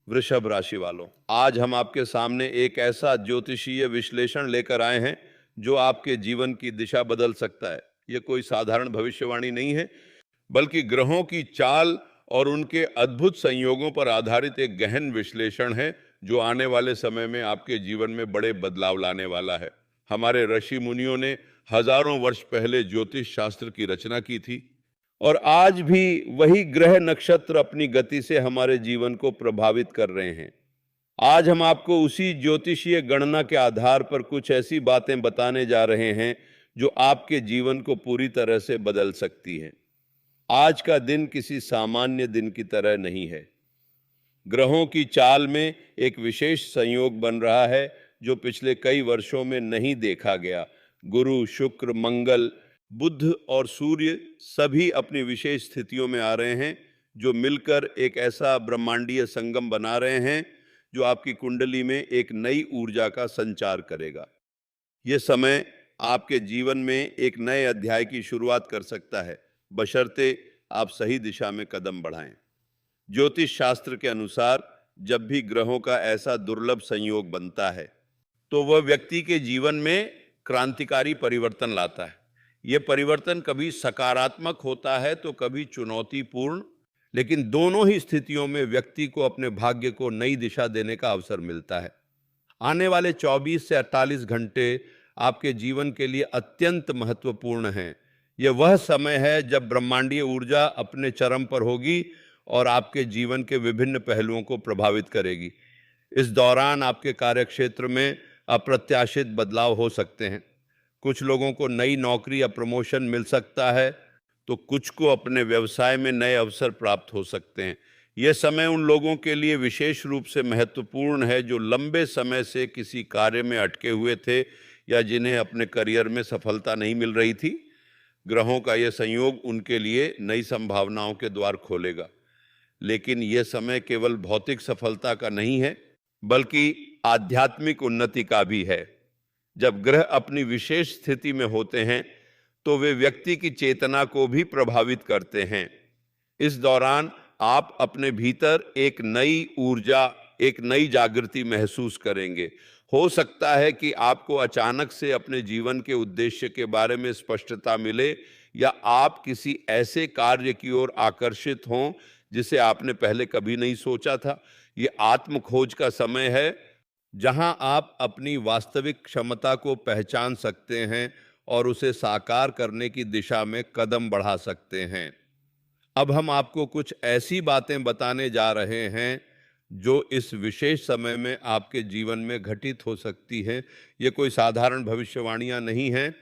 वृषभ राशि वालों, आज हम आपके सामने एक ऐसा ज्योतिषीय विश्लेषण लेकर आए हैं जो आपके जीवन की दिशा बदल सकता है। ये कोई साधारण भविष्यवाणी नहीं है, बल्कि ग्रहों की चाल और उनके अद्भुत संयोगों पर आधारित एक गहन विश्लेषण है जो आने वाले समय में आपके जीवन में बड़े बदलाव लाने वाला है। हमारे ऋषि मुनियों ने हजारों वर्ष पहले ज्योतिष शास्त्र की रचना की थी और आज भी वही ग्रह नक्षत्र अपनी गति से हमारे जीवन को प्रभावित कर रहे हैं। आज हम आपको उसी ज्योतिषीय गणना के आधार पर कुछ ऐसी बातें बताने जा रहे हैं जो आपके जीवन को पूरी तरह से बदल सकती हैं। आज का दिन किसी सामान्य दिन की तरह नहीं है। ग्रहों की चाल में एक विशेष संयोग बन रहा है जो पिछले कई वर्षों में नहीं देखा गया। गुरु, शुक्र, मंगल, बुध और सूर्य सभी अपनी विशेष स्थितियों में आ रहे हैं जो मिलकर एक ऐसा ब्रह्मांडीय संगम बना रहे हैं जो आपकी कुंडली में एक नई ऊर्जा का संचार करेगा। ये समय आपके जीवन में एक नए अध्याय की शुरुआत कर सकता है, बशर्ते आप सही दिशा में कदम बढ़ाएं। ज्योतिष शास्त्र के अनुसार जब भी ग्रहों का ऐसा दुर्लभ संयोग बनता है तो वह व्यक्ति के जीवन में क्रांतिकारी परिवर्तन लाता है। यह परिवर्तन कभी सकारात्मक होता है तो कभी चुनौतीपूर्ण, लेकिन दोनों ही स्थितियों में व्यक्ति को अपने भाग्य को नई दिशा देने का अवसर मिलता है। आने वाले 24 से 48 घंटे आपके जीवन के लिए अत्यंत महत्वपूर्ण हैं। यह वह समय है जब ब्रह्मांडीय ऊर्जा अपने चरम पर होगी और आपके जीवन के विभिन्न पहलुओं को प्रभावित करेगी। इस दौरान आपके कार्यक्षेत्र में अप्रत्याशित बदलाव हो सकते हैं। कुछ लोगों को नई नौकरी या प्रमोशन मिल सकता है, तो कुछ को अपने व्यवसाय में नए अवसर प्राप्त हो सकते हैं। यह समय उन लोगों के लिए विशेष रूप से महत्वपूर्ण है जो लंबे समय से किसी कार्य में अटके हुए थे या जिन्हें अपने करियर में सफलता नहीं मिल रही थी। ग्रहों का यह संयोग उनके लिए नई संभावनाओं के द्वार खोलेगा। लेकिन यह समय केवल भौतिक सफलता का नहीं है, बल्कि आध्यात्मिक उन्नति का भी है। जब ग्रह अपनी विशेष स्थिति में होते हैं तो वे व्यक्ति की चेतना को भी प्रभावित करते हैं। इस दौरान आप अपने भीतर एक नई ऊर्जा, एक नई जागृति महसूस करेंगे। हो सकता है कि आपको अचानक से अपने जीवन के उद्देश्य के बारे में स्पष्टता मिले या आप किसी ऐसे कार्य की ओर आकर्षित हों जिसे आपने पहले कभी नहीं सोचा था। ये आत्म खोज का समय है जहां आप अपनी वास्तविक क्षमता को पहचान सकते हैं और उसे साकार करने की दिशा में कदम बढ़ा सकते हैं। अब हम आपको कुछ ऐसी बातें बताने जा रहे हैं जो इस विशेष समय में आपके जीवन में घटित हो सकती हैं। ये कोई साधारण भविष्यवाणियां नहीं हैं,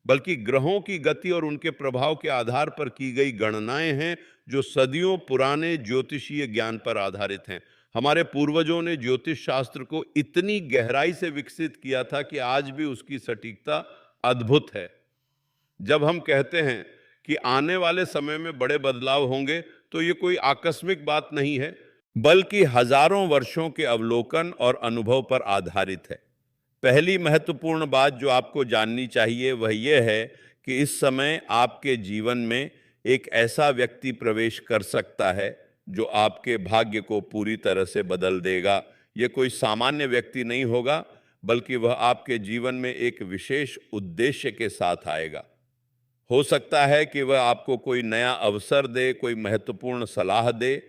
बल्कि ग्रहों की गति और उनके प्रभाव के आधार पर की गई गणनाएं हैं जो सदियों पुराने ज्योतिषीय ज्ञान पर आधारित हैं। हमारे पूर्वजों ने ज्योतिष शास्त्र को इतनी गहराई से विकसित किया था कि आज भी उसकी सटीकता अद्भुत है। जब हम कहते हैं कि आने वाले समय में बड़े बदलाव होंगे तो ये कोई आकस्मिक बात नहीं है, बल्कि हजारों वर्षों के अवलोकन और अनुभव पर आधारित है। पहली महत्वपूर्ण बात जो आपको जाननी चाहिए वह यह है कि इस समय आपके जीवन में एक ऐसा व्यक्ति प्रवेश कर सकता है जो आपके भाग्य को पूरी तरह से बदल देगा। यह कोई सामान्य व्यक्ति नहीं होगा, बल्कि वह आपके जीवन में एक विशेष उद्देश्य के साथ आएगा। हो सकता है कि वह आपको कोई नया अवसर दे, कोई महत्वपूर्ण सलाह दे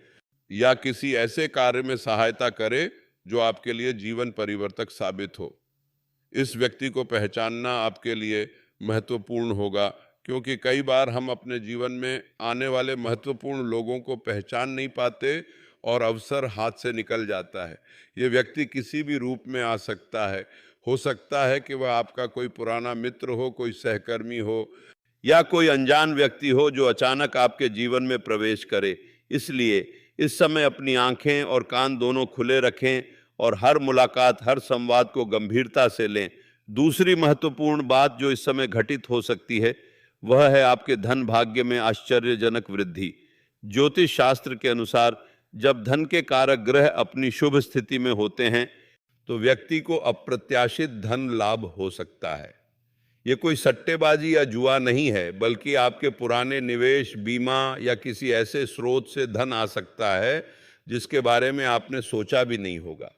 या किसी ऐसे कार्य में सहायता करे जो आपके लिए जीवन परिवर्तक साबित हो। इस व्यक्ति को पहचानना आपके लिए महत्वपूर्ण होगा, क्योंकि कई बार हम अपने जीवन में आने वाले महत्वपूर्ण लोगों को पहचान नहीं पाते और अवसर हाथ से निकल जाता है। ये व्यक्ति किसी भी रूप में आ सकता है। हो सकता है कि वह आपका कोई पुराना मित्र हो, कोई सहकर्मी हो या कोई अनजान व्यक्ति हो जो अचानक आपके जीवन में प्रवेश करे। इसलिए इस समय अपनी आंखें और कान दोनों खुले रखें और हर मुलाकात, हर संवाद को गंभीरता से लें। दूसरी महत्वपूर्ण बात जो इस समय घटित हो सकती है वह है आपके धन भाग्य में आश्चर्यजनक वृद्धि। ज्योतिष शास्त्र के अनुसार जब धन के कारक ग्रह अपनी शुभ स्थिति में होते हैं तो व्यक्ति को अप्रत्याशित धन लाभ हो सकता है। ये कोई सट्टेबाजी या जुआ नहीं है, बल्कि आपके पुराने निवेश, बीमा या किसी ऐसे स्रोत से धन आ सकता है जिसके बारे में आपने सोचा भी नहीं होगा।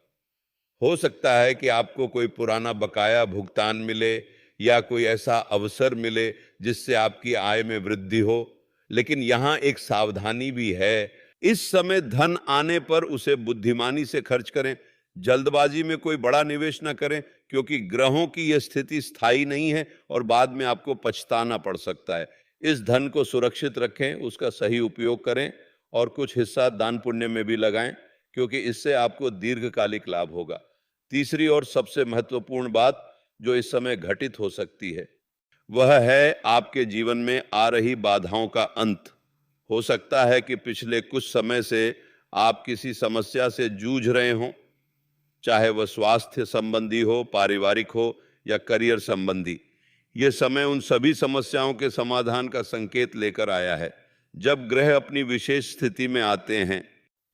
हो सकता है कि आपको कोई पुराना बकाया भुगतान मिले या कोई ऐसा अवसर मिले जिससे आपकी आय में वृद्धि हो, लेकिन यहाँ एक सावधानी भी है। इस समय धन आने पर उसे बुद्धिमानी से खर्च करें, जल्दबाजी में कोई बड़ा निवेश न करें, क्योंकि ग्रहों की यह स्थिति स्थायी नहीं है और बाद में आपको पछताना पड़ सकता है। इस धन को सुरक्षित रखें, उसका सही उपयोग करें और कुछ हिस्सा दान पुण्य में भी लगाएं, क्योंकि इससे आपको दीर्घकालिक लाभ होगा। तीसरी और सबसे महत्वपूर्ण बात जो इस समय घटित हो सकती है, वह है आपके जीवन में आ रही बाधाओं का अंत। हो सकता है कि पिछले कुछ समय से आप किसी समस्या से जूझ रहे हों, चाहे वह स्वास्थ्य संबंधी हो, पारिवारिक हो या करियर संबंधी। यह समय उन सभी समस्याओं के समाधान का संकेत लेकर आया है। जब ग्रह अपनी विशेष स्थिति में आते हैं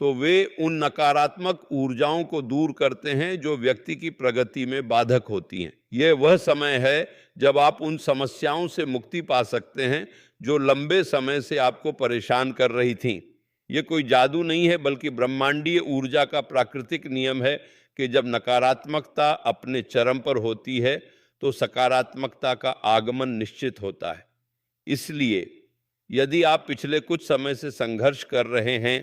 तो वे उन नकारात्मक ऊर्जाओं को दूर करते हैं जो व्यक्ति की प्रगति में बाधक होती हैं। यह वह समय है जब आप उन समस्याओं से मुक्ति पा सकते हैं जो लंबे समय से आपको परेशान कर रही थीं। यह कोई जादू नहीं है, बल्कि ब्रह्मांडीय ऊर्जा का प्राकृतिक नियम है कि जब नकारात्मकता अपने चरम पर होती है तो सकारात्मकता का आगमन निश्चित होता है। इसलिए यदि आप पिछले कुछ समय से संघर्ष कर रहे हैं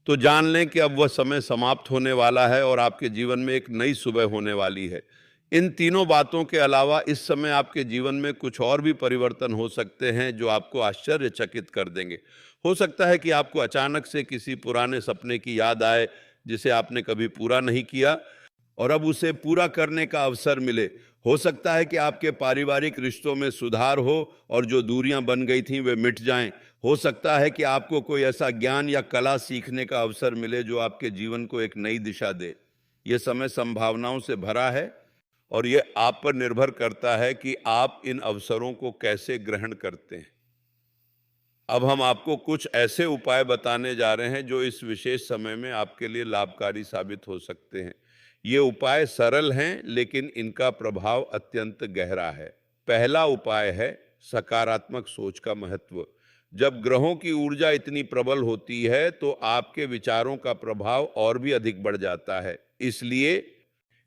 तो जान लें कि अब वह समय समाप्त होने वाला है और आपके जीवन में एक नई सुबह होने वाली है। इन तीनों बातों के अलावा इस समय आपके जीवन में कुछ और भी परिवर्तन हो सकते हैं जो आपको आश्चर्यचकित कर देंगे। हो सकता है कि आपको अचानक से किसी पुराने सपने की याद आए जिसे आपने कभी पूरा नहीं किया और अब उसे पूरा करने का अवसर मिले। हो सकता है कि आपके पारिवारिक रिश्तों में सुधार हो और जो दूरियां बन गई थीं वे मिट जाएं। हो सकता है कि आपको कोई ऐसा ज्ञान या कला सीखने का अवसर मिले जो आपके जीवन को एक नई दिशा दे। यह समय संभावनाओं से भरा है और यह आप पर निर्भर करता है कि आप इन अवसरों को कैसे ग्रहण करते हैं। अब हम आपको कुछ ऐसे उपाय बताने जा रहे हैं जो इस विशेष समय में आपके लिए लाभकारी साबित हो सकते हैं। ये उपाय सरल हैं, लेकिन इनका प्रभाव अत्यंत गहरा है। पहला उपाय है सकारात्मक सोच का महत्व। जब ग्रहों की ऊर्जा इतनी प्रबल होती है तो आपके विचारों का प्रभाव और भी अधिक बढ़ जाता है। इसलिए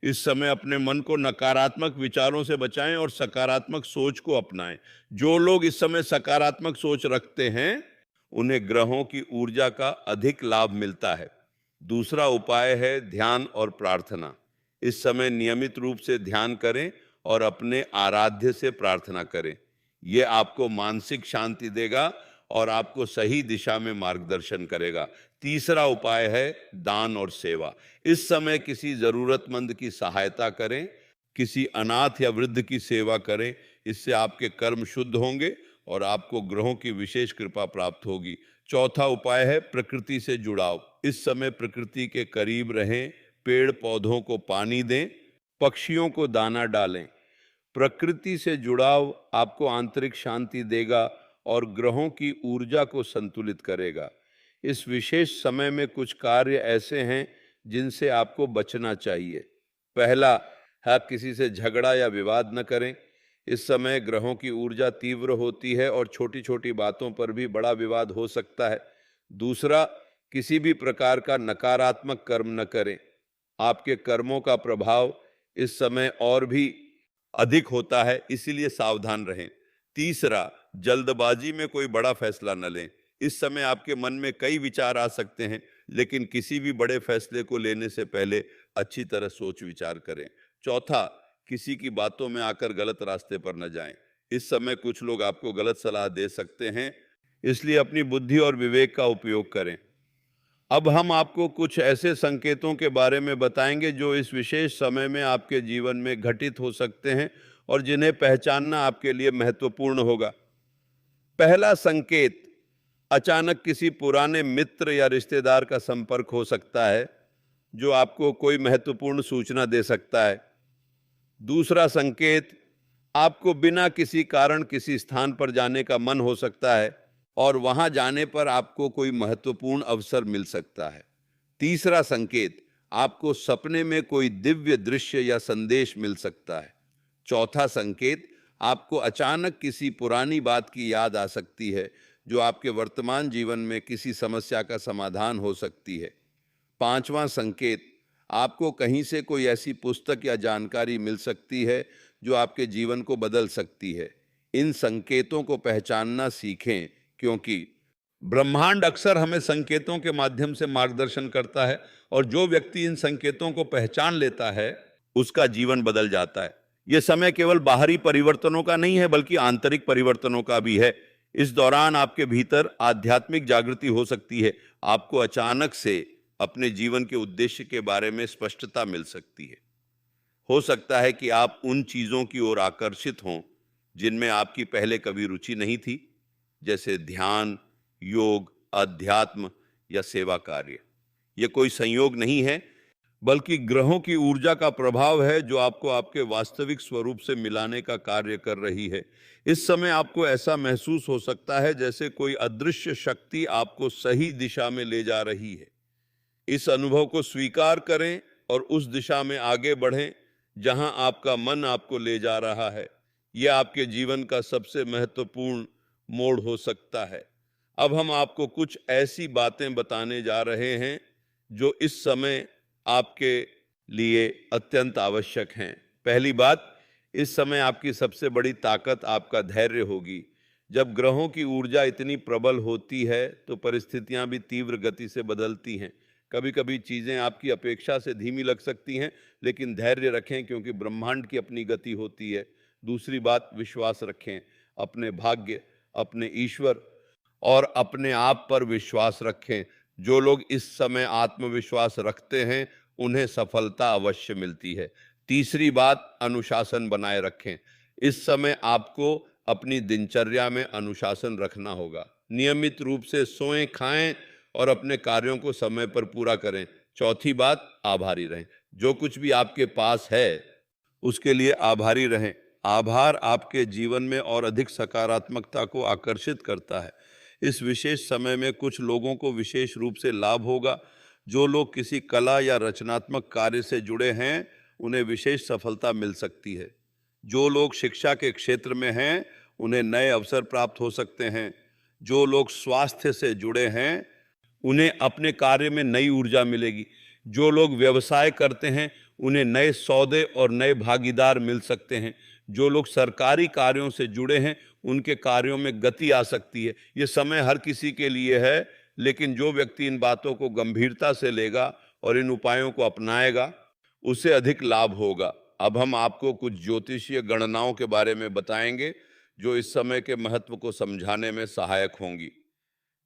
इस समय अपने मन को नकारात्मक विचारों से बचाएं और सकारात्मक सोच को अपनाएं। जो लोग इस समय सकारात्मक सोच रखते हैं उन्हें ग्रहों की ऊर्जा का अधिक लाभ मिलता है। दूसरा उपाय है ध्यान और प्रार्थना। इस समय नियमित रूप से ध्यान करें और अपने आराध्य से प्रार्थना करें। यह आपको मानसिक शांति देगा और आपको सही दिशा में मार्गदर्शन करेगा। तीसरा उपाय है दान और सेवा। इस समय किसी जरूरतमंद की सहायता करें, किसी अनाथ या वृद्ध की सेवा करें। इससे आपके कर्म शुद्ध होंगे और आपको ग्रहों की विशेष कृपा प्राप्त होगी। चौथा उपाय है प्रकृति से जुड़ाव। इस समय प्रकृति के करीब रहें, पेड़ पौधों को पानी दें, पक्षियों को दाना डालें। प्रकृति से जुड़ाव आपको आंतरिक शांति देगा और ग्रहों की ऊर्जा को संतुलित करेगा। इस विशेष समय में कुछ कार्य ऐसे हैं जिनसे आपको बचना चाहिए। पहला है किसी से झगड़ा या विवाद न करें। इस समय ग्रहों की ऊर्जा तीव्र होती है और छोटी छोटी बातों पर भी बड़ा विवाद हो सकता है। दूसरा, किसी भी प्रकार का नकारात्मक कर्म न करें। आपके कर्मों का प्रभाव इस समय और भी अधिक होता है, इसीलिए सावधान रहें। तीसरा, जल्दबाजी में कोई बड़ा फैसला न लें। इस समय आपके मन में कई विचार आ सकते हैं, लेकिन किसी भी बड़े फैसले को लेने से पहले अच्छी तरह सोच विचार करें। चौथा, किसी की बातों में आकर गलत रास्ते पर न जाएं। इस समय कुछ लोग आपको गलत सलाह दे सकते हैं, इसलिए अपनी बुद्धि और विवेक का उपयोग करें। अब हम आपको कुछ ऐसे संकेतों के बारे में बताएंगे जो इस विशेष समय में आपके जीवन में घटित हो सकते हैं और जिन्हें पहचानना आपके लिए महत्वपूर्ण होगा। पहला संकेत, अचानक किसी पुराने मित्र या रिश्तेदार का संपर्क हो सकता है जो आपको कोई महत्वपूर्ण सूचना दे सकता है। दूसरा संकेत, आपको बिना किसी कारण किसी स्थान पर जाने का मन हो सकता है और वहां जाने पर आपको कोई महत्वपूर्ण अवसर मिल सकता है। तीसरा संकेत, आपको सपने में कोई दिव्य दृश्य या संदेश मिल सकता है। चौथा संकेत, आपको अचानक किसी पुरानी बात की याद आ सकती है जो आपके वर्तमान जीवन में किसी समस्या का समाधान हो सकती है। पांचवा संकेत, आपको कहीं से कोई ऐसी पुस्तक या जानकारी मिल सकती है जो आपके जीवन को बदल सकती है। इन संकेतों को पहचानना सीखें, क्योंकि ब्रह्मांड अक्सर हमें संकेतों के माध्यम से मार्गदर्शन करता है और जो व्यक्ति इन संकेतों को पहचान लेता है उसका जीवन बदल जाता है। यह समय केवल बाहरी परिवर्तनों का नहीं है बल्कि आंतरिक परिवर्तनों का भी है। इस दौरान आपके भीतर आध्यात्मिक जागृति हो सकती है। आपको अचानक से अपने जीवन के उद्देश्य के बारे में स्पष्टता मिल सकती है। हो सकता है कि आप उन चीजों की ओर आकर्षित हों जिनमें आपकी पहले कभी रुचि नहीं थी, जैसे ध्यान, योग, अध्यात्म या सेवा कार्य। यह कोई संयोग नहीं है बल्कि ग्रहों की ऊर्जा का प्रभाव है जो आपको आपके वास्तविक स्वरूप से मिलाने का कार्य कर रही है। इस समय आपको ऐसा महसूस हो सकता है जैसे कोई अदृश्य शक्ति आपको सही दिशा में ले जा रही है। इस अनुभव को स्वीकार करें और उस दिशा में आगे बढ़ें जहां आपका मन आपको ले जा रहा है। यह आपके जीवन का सबसे महत्वपूर्ण मोड़ हो सकता है। अब हम आपको कुछ ऐसी बातें बताने जा रहे हैं जो इस समय आपके लिए अत्यंत आवश्यक हैं। पहली बात, इस समय आपकी सबसे बड़ी ताकत आपका धैर्य होगी। जब ग्रहों की ऊर्जा इतनी प्रबल होती है तो परिस्थितियां भी तीव्र गति से बदलती हैं। कभी कभी चीजें आपकी अपेक्षा से धीमी लग सकती हैं, लेकिन धैर्य रखें क्योंकि ब्रह्मांड की अपनी गति होती है। दूसरी बात, विश्वास रखें। अपने भाग्य, अपने ईश्वर और अपने आप पर विश्वास रखें। जो लोग इस समय आत्मविश्वास रखते हैं उन्हें सफलता अवश्य मिलती है। तीसरी बात, अनुशासन बनाए रखें। इस समय आपको अपनी दिनचर्या में अनुशासन रखना होगा। नियमित रूप से सोएं, खाएं और अपने कार्यों को समय पर पूरा करें। चौथी बात, आभारी रहें। जो कुछ भी आपके पास है उसके लिए आभारी रहें। आभार आपके जीवन में और अधिक सकारात्मकता को आकर्षित करता है। इस विशेष समय में कुछ लोगों को विशेष रूप से लाभ होगा। जो लोग किसी कला या रचनात्मक कार्य से जुड़े हैं उन्हें विशेष सफलता मिल सकती है। जो लोग शिक्षा के क्षेत्र में हैं उन्हें नए अवसर प्राप्त हो सकते हैं। जो लोग स्वास्थ्य से जुड़े हैं उन्हें अपने कार्य में नई ऊर्जा मिलेगी। जो लोग व्यवसाय करते हैं उन्हें नए सौदे और नए भागीदार मिल सकते हैं। जो लोग सरकारी कार्यों से जुड़े हैं उनके कार्यों में गति आ सकती है। ये समय हर किसी के लिए है, लेकिन जो व्यक्ति इन बातों को गंभीरता से लेगा और इन उपायों को अपनाएगा उसे अधिक लाभ होगा। अब हम आपको कुछ ज्योतिषीय गणनाओं के बारे में बताएंगे जो इस समय के महत्व को समझाने में सहायक होंगी।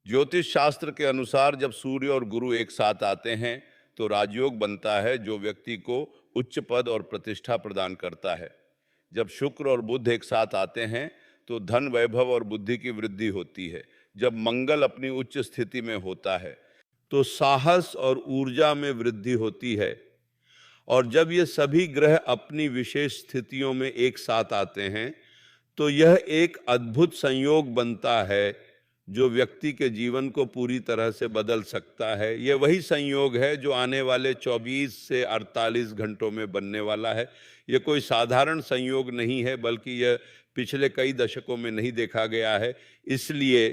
ज्योतिष शास्त्र के अनुसार जब सूर्य और गुरु एक साथ आते हैं तो राजयोग बनता है जो व्यक्ति को उच्च पद और प्रतिष्ठा प्रदान करता है। जब शुक्र और बुध एक साथ आते हैं तो धन, वैभव और बुद्धि की वृद्धि होती है। जब मंगल अपनी उच्च स्थिति में होता है तो साहस और ऊर्जा में वृद्धि होती है। और जब ये सभी ग्रह अपनी विशेष स्थितियों में एक साथ आते हैं तो यह एक अद्भुत संयोग बनता है जो व्यक्ति के जीवन को पूरी तरह से बदल सकता है। यह वही संयोग है जो आने वाले 24 से 48 घंटों में बनने वाला है। यह कोई साधारण संयोग नहीं है बल्कि यह पिछले कई दशकों में नहीं देखा गया है। इसलिए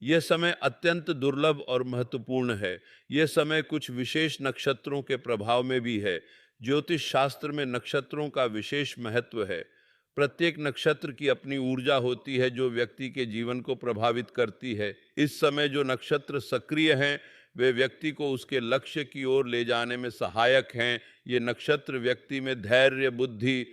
यह समय अत्यंत दुर्लभ और महत्वपूर्ण है। यह समय कुछ विशेष नक्षत्रों के प्रभाव में भी है। ज्योतिष शास्त्र में नक्षत्रों का विशेष महत्व है। प्रत्येक नक्षत्र की अपनी ऊर्जा होती है जो व्यक्ति के जीवन को प्रभावित करती है। इस समय जो नक्षत्र सक्रिय हैं वे व्यक्ति को उसके लक्ष्य की ओर ले जाने में सहायक हैं। ये नक्षत्र व्यक्ति में धैर्य, बुद्धि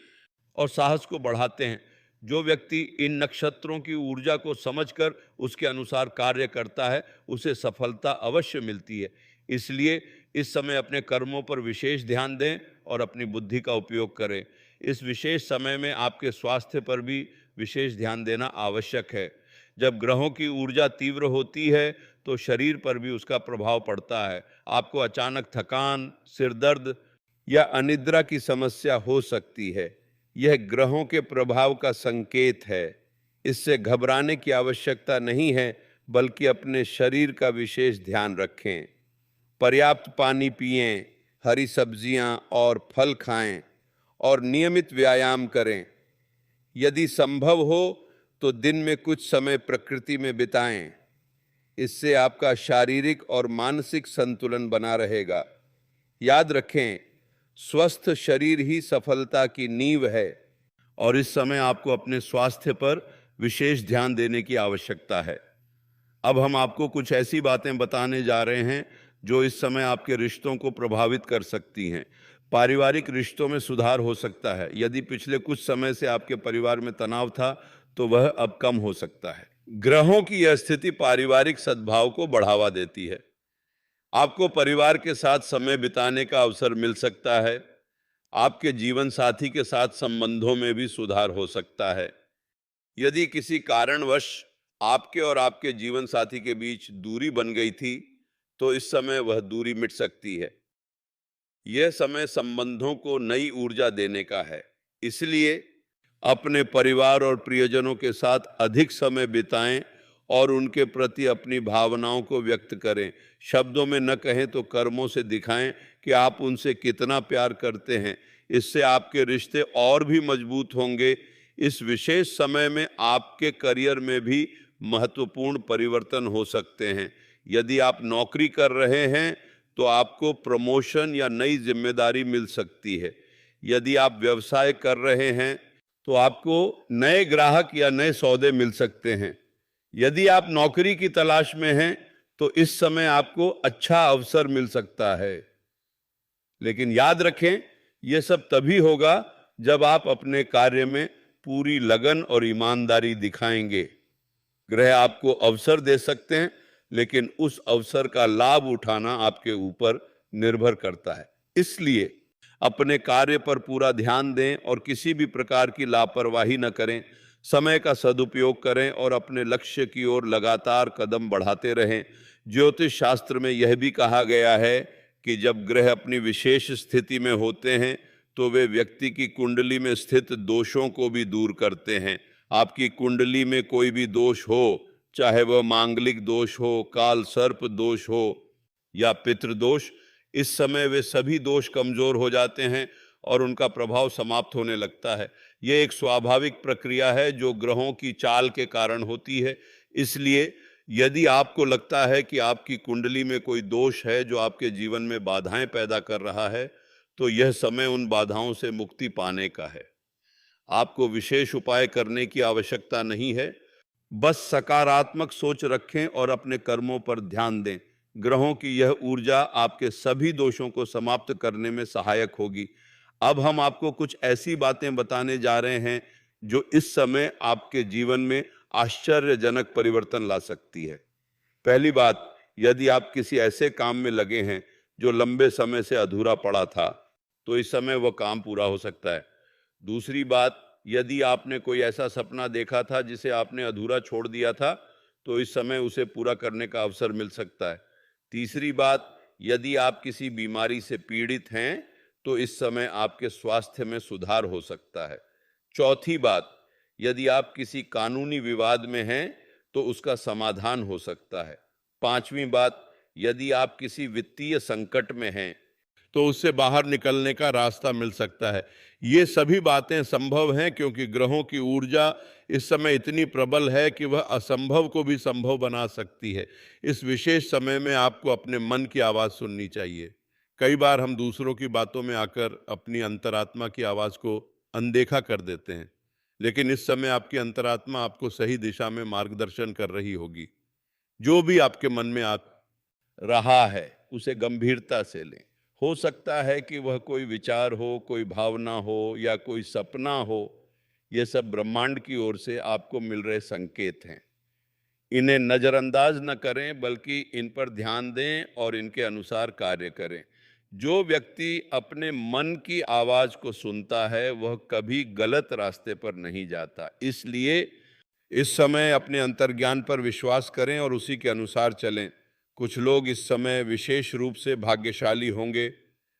और साहस को बढ़ाते हैं। जो व्यक्ति इन नक्षत्रों की ऊर्जा को समझकर उसके अनुसार कार्य करता है उसे सफलता अवश्य मिलती है। इसलिए इस समय अपने कर्मों पर विशेष ध्यान दें और अपनी बुद्धि का उपयोग करें। इस विशेष समय में आपके स्वास्थ्य पर भी विशेष ध्यान देना आवश्यक है। जब ग्रहों की ऊर्जा तीव्र होती है तो शरीर पर भी उसका प्रभाव पड़ता है। आपको अचानक थकान, सिर दर्द या अनिद्रा की समस्या हो सकती है। यह ग्रहों के प्रभाव का संकेत है। इससे घबराने की आवश्यकता नहीं है, बल्कि अपने शरीर का विशेष ध्यान रखें। पर्याप्त पानी पिएं, हरी सब्जियां और फल खाएं और नियमित व्यायाम करें। यदि संभव हो तो दिन में कुछ समय प्रकृति में बिताएं। इससे आपका शारीरिक और मानसिक संतुलन बना रहेगा। याद रखें, स्वस्थ शरीर ही सफलता की नींव है और इस समय आपको अपने स्वास्थ्य पर विशेष ध्यान देने की आवश्यकता है। अब हम आपको कुछ ऐसी बातें बताने जा रहे हैं जो इस समय आपके रिश्तों को प्रभावित कर सकती हैं। पारिवारिक रिश्तों में सुधार हो सकता है। यदि पिछले कुछ समय से आपके परिवार में तनाव था तो वह अब कम हो सकता है। ग्रहों की यह स्थिति पारिवारिक सद्भाव को बढ़ावा देती है। आपको परिवार के साथ समय बिताने का अवसर मिल सकता है। आपके जीवन साथी के साथ संबंधों में भी सुधार हो सकता है। यदि किसी कारणवश आपके और आपके जीवन साथी के बीच दूरी बन गई थी तो इस समय वह दूरी मिट सकती है। यह समय संबंधों को नई ऊर्जा देने का है, इसलिए अपने परिवार और प्रियजनों के साथ अधिक समय बिताएं और उनके प्रति अपनी भावनाओं को व्यक्त करें। शब्दों में न कहें तो कर्मों से दिखाएं कि आप उनसे कितना प्यार करते हैं। इससे आपके रिश्ते और भी मजबूत होंगे। इस विशेष समय में आपके करियर में भी महत्वपूर्ण परिवर्तन हो सकते हैं। यदि आप नौकरी कर रहे हैं तो आपको प्रमोशन या नई जिम्मेदारी मिल सकती है। यदि आप व्यवसाय कर रहे हैं तो आपको नए ग्राहक या नए सौदे मिल सकते हैं। यदि आप नौकरी की तलाश में हैं तो इस समय आपको अच्छा अवसर मिल सकता है। लेकिन याद रखें, यह सब तभी होगा जब आप अपने कार्य में पूरी लगन और ईमानदारी दिखाएंगे। ग्रह आपको अवसर दे सकते हैं, लेकिन उस अवसर का लाभ उठाना आपके ऊपर निर्भर करता है। इसलिए अपने कार्य पर पूरा ध्यान दें और किसी भी प्रकार की लापरवाही न करें। समय का सदुपयोग करें और अपने लक्ष्य की ओर लगातार कदम बढ़ाते रहें। ज्योतिष शास्त्र में यह भी कहा गया है कि जब ग्रह अपनी विशेष स्थिति में होते हैं तो वे व्यक्ति की कुंडली में स्थित दोषों को भी दूर करते हैं। आपकी कुंडली में कोई भी दोष हो, चाहे वह मांगलिक दोष हो, काल सर्प दोष हो या पितृदोष, इस समय वे सभी दोष कमजोर हो जाते हैं और उनका प्रभाव समाप्त होने लगता है। यह एक स्वाभाविक प्रक्रिया है जो ग्रहों की चाल के कारण होती है। इसलिए यदि आपको लगता है कि आपकी कुंडली में कोई दोष है जो आपके जीवन में बाधाएं पैदा कर रहा है, तो यह समय उन बाधाओं से मुक्ति पाने का है। आपको विशेष उपाय करने की आवश्यकता नहीं है, बस सकारात्मक सोच रखें और अपने कर्मों पर ध्यान दें। ग्रहों की यह ऊर्जा आपके सभी दोषों को समाप्त करने में सहायक होगी। अब हम आपको कुछ ऐसी बातें बताने जा रहे हैं जो इस समय आपके जीवन में आश्चर्यजनक परिवर्तन ला सकती है। पहली बात, यदि आप किसी ऐसे काम में लगे हैं जो लंबे समय से अधूरा पड़ा था, तो इस समय वह काम पूरा हो सकता है। दूसरी बात, यदि आपने कोई ऐसा सपना देखा था जिसे आपने अधूरा छोड़ दिया था, तो इस समय उसे पूरा करने का अवसर मिल सकता है। तीसरी बात, यदि आप किसी बीमारी से पीड़ित हैं तो इस समय आपके स्वास्थ्य में सुधार हो सकता है। चौथी बात, यदि आप किसी कानूनी विवाद में हैं तो उसका समाधान हो सकता है। पांचवी बात, यदि आप किसी वित्तीय संकट में हैं तो उससे बाहर निकलने का रास्ता मिल सकता है। ये सभी बातें संभव हैं क्योंकि ग्रहों की ऊर्जा इस समय इतनी प्रबल है कि वह असंभव को भी संभव बना सकती है। इस विशेष समय में आपको अपने मन की आवाज़ सुननी चाहिए। कई बार हम दूसरों की बातों में आकर अपनी अंतरात्मा की आवाज़ को अनदेखा कर देते हैं, लेकिन इस समय आपकी अंतरात्मा आपको सही दिशा में मार्गदर्शन कर रही होगी। जो भी आपके मन में आ रहा है उसे गंभीरता से लें। हो सकता है कि वह कोई विचार हो, कोई भावना हो या कोई सपना हो। यह सब ब्रह्मांड की ओर से आपको मिल रहे संकेत हैं। इन्हें नज़रअंदाज न करें, बल्कि इन पर ध्यान दें और इनके अनुसार कार्य करें। जो व्यक्ति अपने मन की आवाज़ को सुनता है वह कभी गलत रास्ते पर नहीं जाता। इसलिए इस समय अपने अंतर्ज्ञान पर विश्वास करें और उसी के अनुसार चलें। कुछ लोग इस समय विशेष रूप से भाग्यशाली होंगे।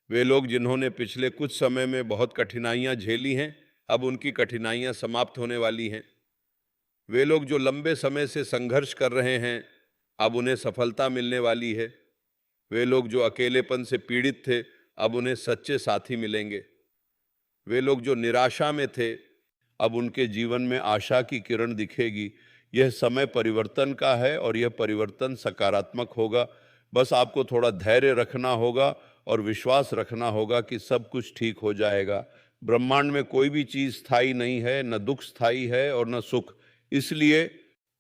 वे लोग जिन्होंने पिछले कुछ समय में बहुत कठिनाइयां झेली हैं, अब उनकी कठिनाइयां समाप्त होने वाली हैं। वे लोग जो लंबे समय से संघर्ष कर रहे हैं, अब उन्हें सफलता मिलने वाली है। वे लोग जो अकेलेपन से पीड़ित थे, अब उन्हें सच्चे साथी मिलेंगे। वे लोग जो निराशा में थे, अब उनके जीवन में आशा की किरण दिखेगी। यह समय परिवर्तन का है और यह परिवर्तन सकारात्मक होगा। बस आपको थोड़ा धैर्य रखना होगा और विश्वास रखना होगा कि सब कुछ ठीक हो जाएगा। ब्रह्मांड में कोई भी चीज स्थायी नहीं है, न दुख स्थायी है और न सुख। इसलिए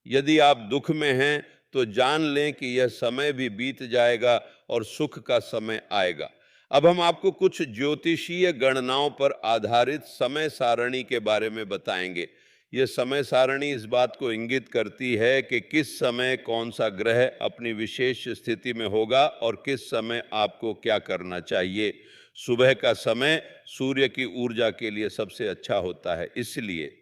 यदि आप दुख में हैं तो जान लें कि यह समय भी बीत जाएगा और सुख का समय आएगा। अब हम आपको कुछ ज्योतिषीय गणनाओं पर आधारित समय सारणी के बारे में बताएंगे। यह समय सारणी इस बात को इंगित करती है कि किस समय कौन सा ग्रह अपनी विशेष स्थिति में होगा और किस समय आपको क्या करना चाहिए। सुबह का समय सूर्य की ऊर्जा के लिए सबसे अच्छा होता है, इसलिए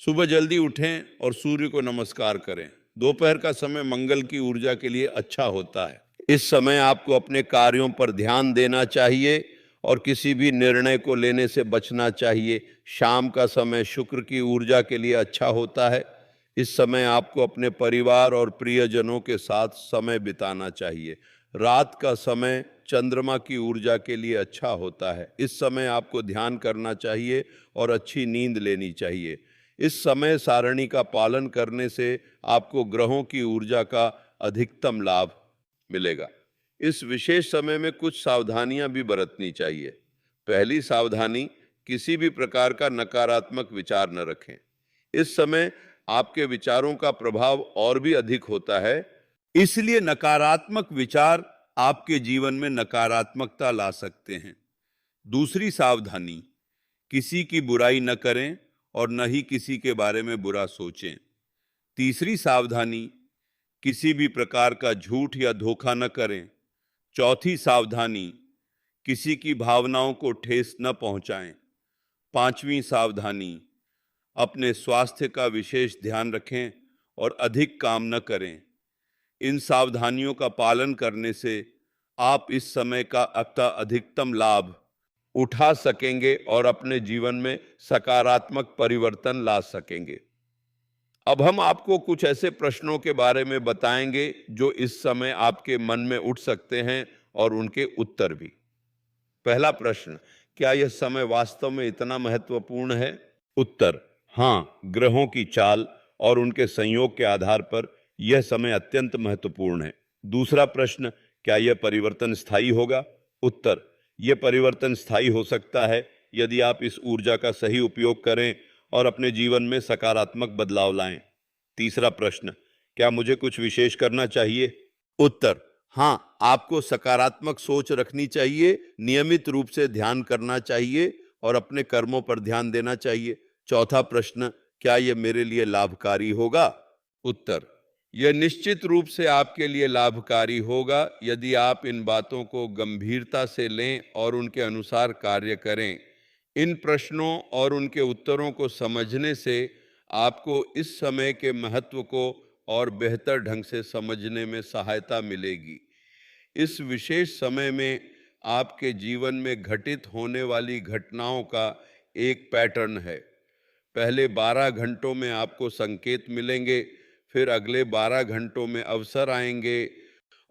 सुबह जल्दी उठें और सूर्य को नमस्कार करें। दोपहर का समय मंगल की ऊर्जा के लिए अच्छा होता है। इस समय आपको अपने कार्यों पर ध्यान देना चाहिए और किसी भी निर्णय को लेने से बचना चाहिए। शाम का समय शुक्र की ऊर्जा के लिए अच्छा होता है। इस समय आपको अपने परिवार और प्रियजनों के साथ समय बिताना चाहिए। रात का समय चंद्रमा की ऊर्जा के लिए अच्छा होता है। इस समय आपको ध्यान करना चाहिए और अच्छी नींद लेनी चाहिए। इस समय सारणी का पालन करने से आपको ग्रहों की ऊर्जा का अधिकतम लाभ मिलेगा। इस विशेष समय में कुछ सावधानियां भी बरतनी चाहिए। पहली सावधानी, किसी भी प्रकार का नकारात्मक विचार न रखें। इस समय आपके विचारों का प्रभाव और भी अधिक होता है, इसलिए नकारात्मक विचार आपके जीवन में नकारात्मकता ला सकते हैं। दूसरी सावधानी, किसी की बुराई न करें और न ही किसी के बारे में बुरा सोचें। तीसरी सावधानी, किसी भी प्रकार का झूठ या धोखा न करें। चौथी सावधानी, किसी की भावनाओं को ठेस न पहुंचाएं। पांचवी सावधानी, अपने स्वास्थ्य का विशेष ध्यान रखें और अधिक काम न करें। इन सावधानियों का पालन करने से आप इस समय का अधिकतम लाभ उठा सकेंगे और अपने जीवन में सकारात्मक परिवर्तन ला सकेंगे। अब हम आपको कुछ ऐसे प्रश्नों के बारे में बताएंगे जो इस समय आपके मन में उठ सकते हैं और उनके उत्तर भी। पहला प्रश्न, क्या यह समय वास्तव में इतना महत्वपूर्ण है? उत्तर, हाँ, ग्रहों की चाल और उनके संयोग के आधार पर यह समय अत्यंत महत्वपूर्ण है। दूसरा प्रश्न, क्या यह परिवर्तन स्थायी होगा? उत्तर, यह परिवर्तन स्थायी हो सकता है यदि आप इस ऊर्जा का सही उपयोग करें और अपने जीवन में सकारात्मक बदलाव लाएं। तीसरा प्रश्न, क्या मुझे कुछ विशेष करना चाहिए? उत्तर, हाँ, आपको सकारात्मक सोच रखनी चाहिए, नियमित रूप से ध्यान करना चाहिए और अपने कर्मों पर ध्यान देना चाहिए। चौथा प्रश्न, क्या यह मेरे लिए लाभकारी होगा? उत्तर, यह निश्चित रूप से आपके लिए लाभकारी होगा यदि आप इन बातों को गंभीरता से लें और उनके अनुसार कार्य करें। इन प्रश्नों और उनके उत्तरों को समझने से आपको इस समय के महत्व को और बेहतर ढंग से समझने में सहायता मिलेगी। इस विशेष समय में आपके जीवन में घटित होने वाली घटनाओं का एक पैटर्न है। पहले 12 घंटों में आपको संकेत मिलेंगे, फिर अगले 12 घंटों में अवसर आएंगे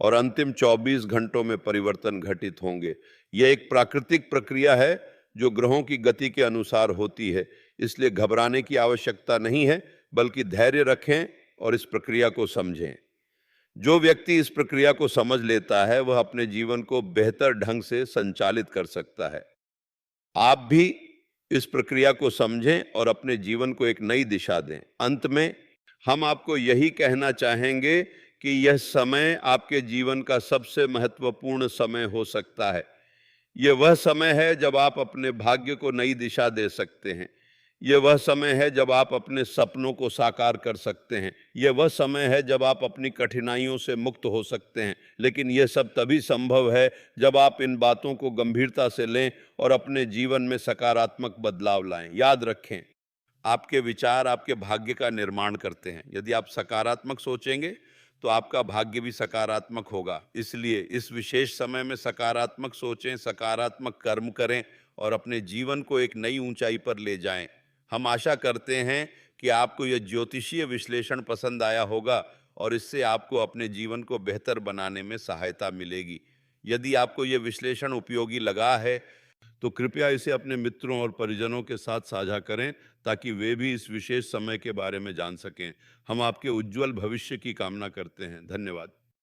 और अंतिम 24 घंटों में परिवर्तन घटित होंगे। यह एक प्राकृतिक प्रक्रिया है जो ग्रहों की गति के अनुसार होती है, इसलिए घबराने की आवश्यकता नहीं है, बल्कि धैर्य रखें और इस प्रक्रिया को समझें। जो व्यक्ति इस प्रक्रिया को समझ लेता है वह अपने जीवन को बेहतर ढंग से संचालित कर सकता है। आप भी इस प्रक्रिया को समझें और अपने जीवन को एक नई दिशा दें। अंत में हम आपको यही कहना चाहेंगे कि यह समय आपके जीवन का सबसे महत्वपूर्ण समय हो सकता है। यह वह समय है जब आप अपने भाग्य को नई दिशा दे सकते हैं। यह वह समय है जब आप अपने सपनों को साकार कर सकते हैं। यह वह समय है जब आप अपनी कठिनाइयों से मुक्त हो सकते हैं। लेकिन यह सब तभी संभव है जब आप इन बातों को गंभीरता से लें और अपने जीवन में सकारात्मक बदलाव लाएं। याद रखें, आपके विचार आपके भाग्य का निर्माण करते हैं। यदि आप सकारात्मक सोचेंगे तो आपका भाग्य भी सकारात्मक होगा। इसलिए इस विशेष समय में सकारात्मक सोचें, सकारात्मक कर्म करें और अपने जीवन को एक नई ऊंचाई पर ले जाएं। हम आशा करते हैं कि आपको यह ज्योतिषीय विश्लेषण पसंद आया होगा और इससे आपको अपने जीवन को बेहतर बनाने में सहायता मिलेगी। यदि आपको यह विश्लेषण उपयोगी लगा है तो कृपया इसे अपने मित्रों और परिजनों के साथ साझा करें ताकि वे भी इस विशेष समय के बारे में जान सकें। हम आपके उज्जवल भविष्य की कामना करते हैं। धन्यवाद।